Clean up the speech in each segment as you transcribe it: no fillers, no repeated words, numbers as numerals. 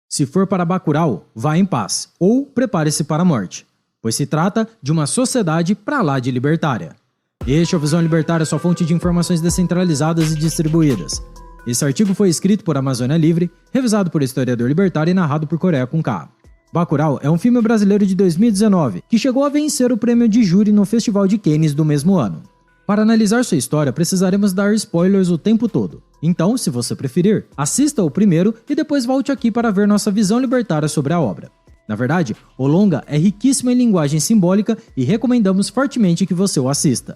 Se for para Bacurau, vá em paz, ou prepare-se para a morte, pois se trata de uma sociedade pra lá de libertária. Este é o Visão Libertária, sua fonte de informações descentralizadas e distribuídas. Esse artigo foi escrito por Amazônia Livre, revisado por historiador libertário e narrado por Coreia com K. Bacurau é um filme brasileiro de 2019 que chegou a vencer o prêmio de júri no Festival de Cannes do mesmo ano. Para analisar sua história, precisaremos dar spoilers o tempo todo. Então, se você preferir, assista o primeiro e depois volte aqui para ver nossa visão libertária sobre a obra. Na verdade, o longa é riquíssimo em linguagem simbólica e recomendamos fortemente que você o assista.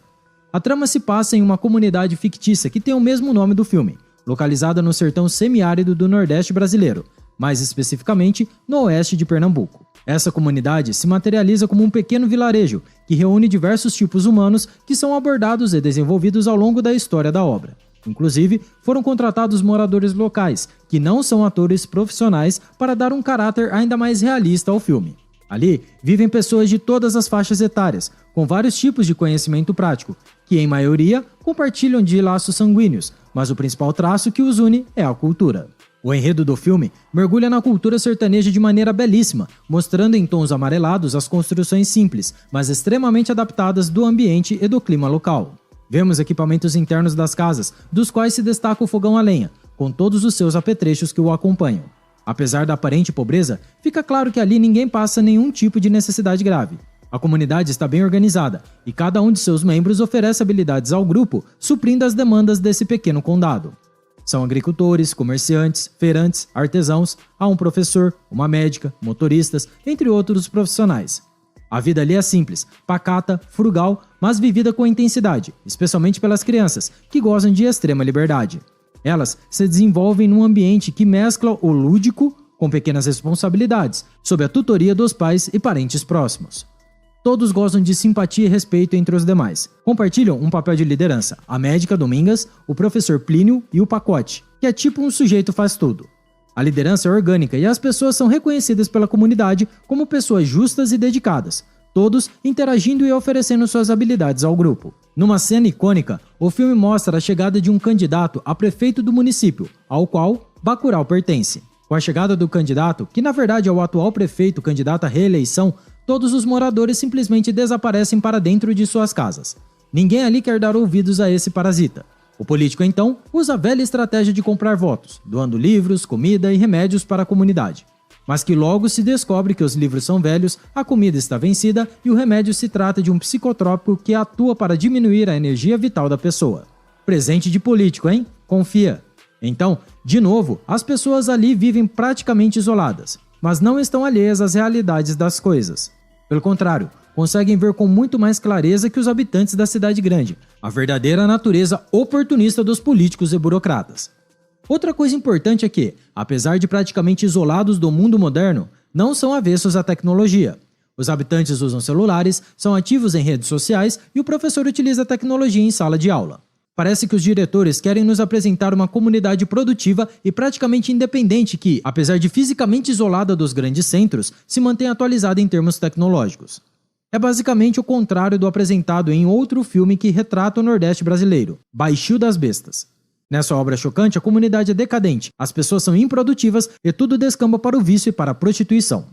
A trama se passa em uma comunidade fictícia que tem o mesmo nome do filme, localizada no sertão semiárido do Nordeste brasileiro, mais especificamente no oeste de Pernambuco. Essa comunidade se materializa como um pequeno vilarejo que reúne diversos tipos humanos que são abordados e desenvolvidos ao longo da história da obra. Inclusive, foram contratados moradores locais, que não são atores profissionais, para dar um caráter ainda mais realista ao filme. Ali, vivem pessoas de todas as faixas etárias, com vários tipos de conhecimento prático, que em maioria compartilham de laços sanguíneos, mas o principal traço que os une é a cultura. O enredo do filme mergulha na cultura sertaneja de maneira belíssima, mostrando em tons amarelados as construções simples, mas extremamente adaptadas do ambiente e do clima local. Vemos equipamentos internos das casas, dos quais se destaca o fogão a lenha, com todos os seus apetrechos que o acompanham. Apesar da aparente pobreza, fica claro que ali ninguém passa nenhum tipo de necessidade grave. A comunidade está bem organizada, e cada um de seus membros oferece habilidades ao grupo, suprindo as demandas desse pequeno condado. São agricultores, comerciantes, feirantes, artesãos, há um professor, uma médica, motoristas, entre outros profissionais. A vida ali é simples, pacata, frugal, mas vivida com intensidade, especialmente pelas crianças, que gozam de extrema liberdade. Elas se desenvolvem num ambiente que mescla o lúdico com pequenas responsabilidades, sob a tutoria dos pais e parentes próximos. Todos gozam de simpatia e respeito entre os demais. Compartilham um papel de liderança, a médica Domingas, o professor Plínio e o Pacote, que é tipo um sujeito faz tudo. A liderança é orgânica e as pessoas são reconhecidas pela comunidade como pessoas justas e dedicadas, todos interagindo e oferecendo suas habilidades ao grupo. Numa cena icônica, o filme mostra a chegada de um candidato a prefeito do município, ao qual Bacurau pertence. Com a chegada do candidato, que na verdade é o atual prefeito candidato à reeleição, todos os moradores simplesmente desaparecem para dentro de suas casas. Ninguém ali quer dar ouvidos a esse parasita. O político, então, usa a velha estratégia de comprar votos, doando livros, comida e remédios para a comunidade. Mas que logo se descobre que os livros são velhos, a comida está vencida e o remédio se trata de um psicotrópico que atua para diminuir a energia vital da pessoa. Presente de político, hein? Confia. Então, de novo, as pessoas ali vivem praticamente isoladas, mas não estão alheias às realidades das coisas. Pelo contrário, conseguem ver com muito mais clareza que os habitantes da cidade grande a verdadeira natureza oportunista dos políticos e burocratas. Outra coisa importante é que, apesar de praticamente isolados do mundo moderno, não são avessos à tecnologia. Os habitantes usam celulares, são ativos em redes sociais e o professor utiliza a tecnologia em sala de aula. Parece que os diretores querem nos apresentar uma comunidade produtiva e praticamente independente que, apesar de fisicamente isolada dos grandes centros, se mantém atualizada em termos tecnológicos. É basicamente o contrário do apresentado em outro filme que retrata o Nordeste brasileiro, Baixio das Bestas. Nessa obra chocante, a comunidade é decadente, as pessoas são improdutivas e tudo descamba para o vício e para a prostituição.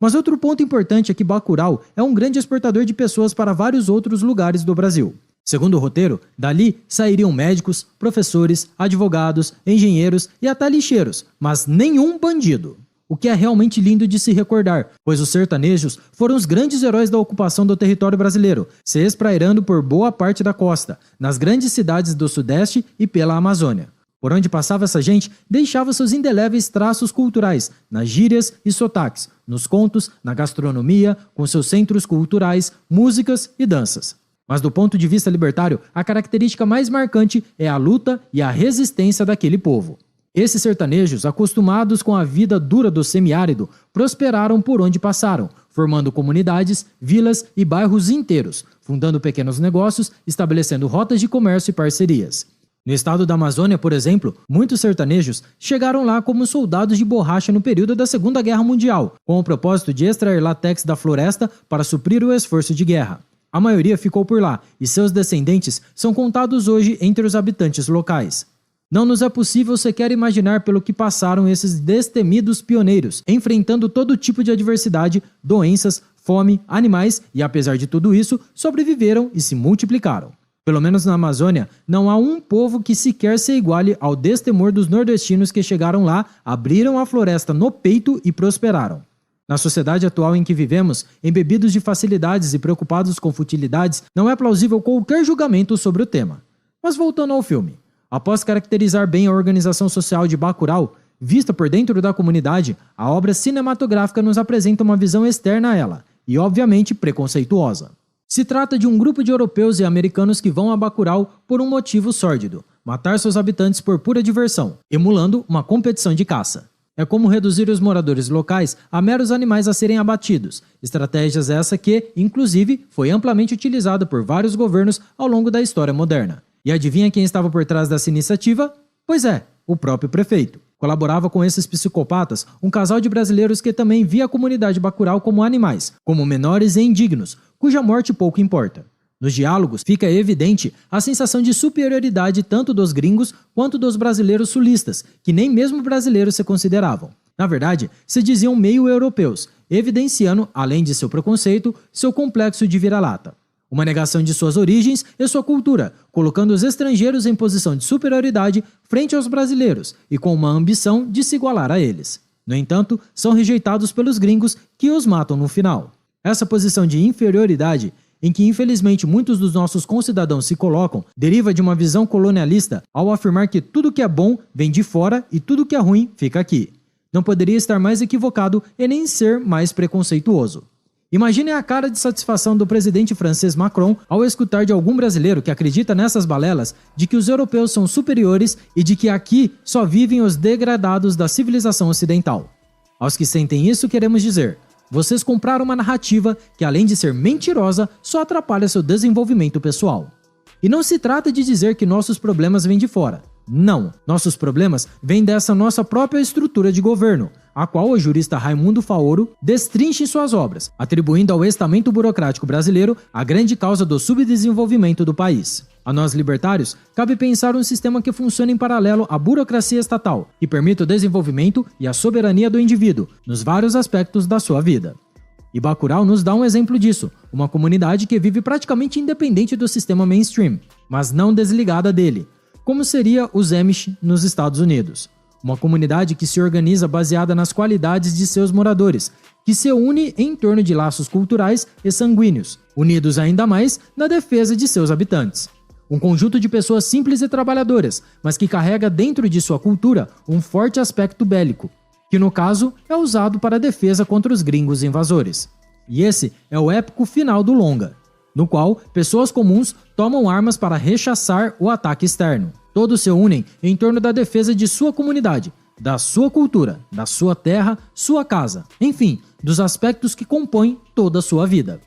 Mas outro ponto importante é que Bacurau é um grande exportador de pessoas para vários outros lugares do Brasil. Segundo o roteiro, dali sairiam médicos, professores, advogados, engenheiros e até lixeiros, mas nenhum bandido. O que é realmente lindo de se recordar, pois os sertanejos foram os grandes heróis da ocupação do território brasileiro, se esprairando por boa parte da costa, nas grandes cidades do Sudeste e pela Amazônia. Por onde passava essa gente, deixava seus indeléveis traços culturais, nas gírias e sotaques, nos contos, na gastronomia, com seus centros culturais, músicas e danças. Mas do ponto de vista libertário, a característica mais marcante é a luta e a resistência daquele povo. Esses sertanejos, acostumados com a vida dura do semiárido, prosperaram por onde passaram, formando comunidades, vilas e bairros inteiros, fundando pequenos negócios, estabelecendo rotas de comércio e parcerias. No estado da Amazônia, por exemplo, muitos sertanejos chegaram lá como soldados de borracha no período da Segunda Guerra Mundial, com o propósito de extrair látex da floresta para suprir o esforço de guerra. A maioria ficou por lá, e seus descendentes são contados hoje entre os habitantes locais. Não nos é possível sequer imaginar pelo que passaram esses destemidos pioneiros, enfrentando todo tipo de adversidade, doenças, fome, animais e, apesar de tudo isso, sobreviveram e se multiplicaram. Pelo menos na Amazônia, não há um povo que sequer se iguale ao destemor dos nordestinos que chegaram lá, abriram a floresta no peito e prosperaram. Na sociedade atual em que vivemos, embebidos de facilidades e preocupados com futilidades, não é plausível qualquer julgamento sobre o tema. Mas voltando ao filme, após caracterizar bem a organização social de Bacurau, vista por dentro da comunidade, a obra cinematográfica nos apresenta uma visão externa a ela, e obviamente preconceituosa. Se trata de um grupo de europeus e americanos que vão a Bacurau por um motivo sórdido: matar seus habitantes por pura diversão, emulando uma competição de caça. É como reduzir os moradores locais a meros animais a serem abatidos, estratégias essa que, inclusive, foi amplamente utilizada por vários governos ao longo da história moderna. E adivinha quem estava por trás dessa iniciativa? Pois é, o próprio prefeito. Colaborava com esses psicopatas um casal de brasileiros que também via a comunidade Bacurau como animais, como menores e indignos, cuja morte pouco importa. Nos diálogos fica evidente a sensação de superioridade tanto dos gringos quanto dos brasileiros sulistas, que nem mesmo brasileiros se consideravam. Na verdade, se diziam meio europeus, evidenciando, além de seu preconceito, seu complexo de vira-lata. Uma negação de suas origens e sua cultura, colocando os estrangeiros em posição de superioridade frente aos brasileiros e com uma ambição de se igualar a eles. No entanto, são rejeitados pelos gringos que os matam no final. Essa posição de inferioridade, em que infelizmente muitos dos nossos concidadãos se colocam, deriva de uma visão colonialista ao afirmar que tudo que é bom vem de fora e tudo que é ruim fica aqui. Não poderia estar mais equivocado e nem ser mais preconceituoso. Imaginem a cara de satisfação do presidente francês Macron ao escutar de algum brasileiro que acredita nessas balelas de que os europeus são superiores e de que aqui só vivem os degradados da civilização ocidental. Aos que sentem isso, queremos dizer: vocês compraram uma narrativa que, além de ser mentirosa, só atrapalha seu desenvolvimento pessoal. E não se trata de dizer que nossos problemas vêm de fora. Não, nossos problemas vêm dessa nossa própria estrutura de governo, a qual o jurista Raimundo Faoro destrincha em suas obras, atribuindo ao estamento burocrático brasileiro a grande causa do subdesenvolvimento do país. A nós libertários, cabe pensar um sistema que funcione em paralelo à burocracia estatal, que permita o desenvolvimento e a soberania do indivíduo, nos vários aspectos da sua vida. E Bacurau nos dá um exemplo disso, uma comunidade que vive praticamente independente do sistema mainstream, mas não desligada dele, como seria os Amish nos Estados Unidos. Uma comunidade que se organiza baseada nas qualidades de seus moradores, que se une em torno de laços culturais e sanguíneos, unidos ainda mais na defesa de seus habitantes. Um conjunto de pessoas simples e trabalhadoras, mas que carrega dentro de sua cultura um forte aspecto bélico, que no caso é usado para a defesa contra os gringos invasores. E esse é o épico final do longa, no qual pessoas comuns tomam armas para rechaçar o ataque externo. Todos se unem em torno da defesa de sua comunidade, da sua cultura, da sua terra, sua casa, enfim, dos aspectos que compõem toda a sua vida.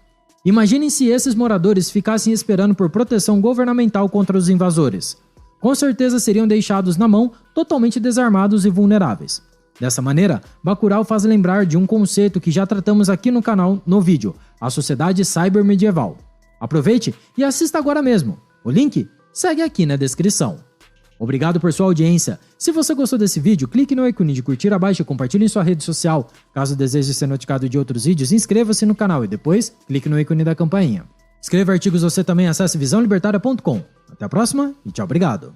Imaginem se esses moradores ficassem esperando por proteção governamental contra os invasores. Com certeza seriam deixados na mão, totalmente desarmados e vulneráveis. Dessa maneira, Bacurau faz lembrar de um conceito que já tratamos aqui no canal no vídeo, a sociedade cybermedieval. Aproveite e assista agora mesmo. O link segue aqui na descrição. Obrigado por sua audiência. Se você gostou desse vídeo, clique no ícone de curtir abaixo e compartilhe em sua rede social. Caso deseje ser notificado de outros vídeos, inscreva-se no canal e depois clique no ícone da campainha. Escreva artigos você também, acesse visãolibertaria.com. Até a próxima e tchau, obrigado.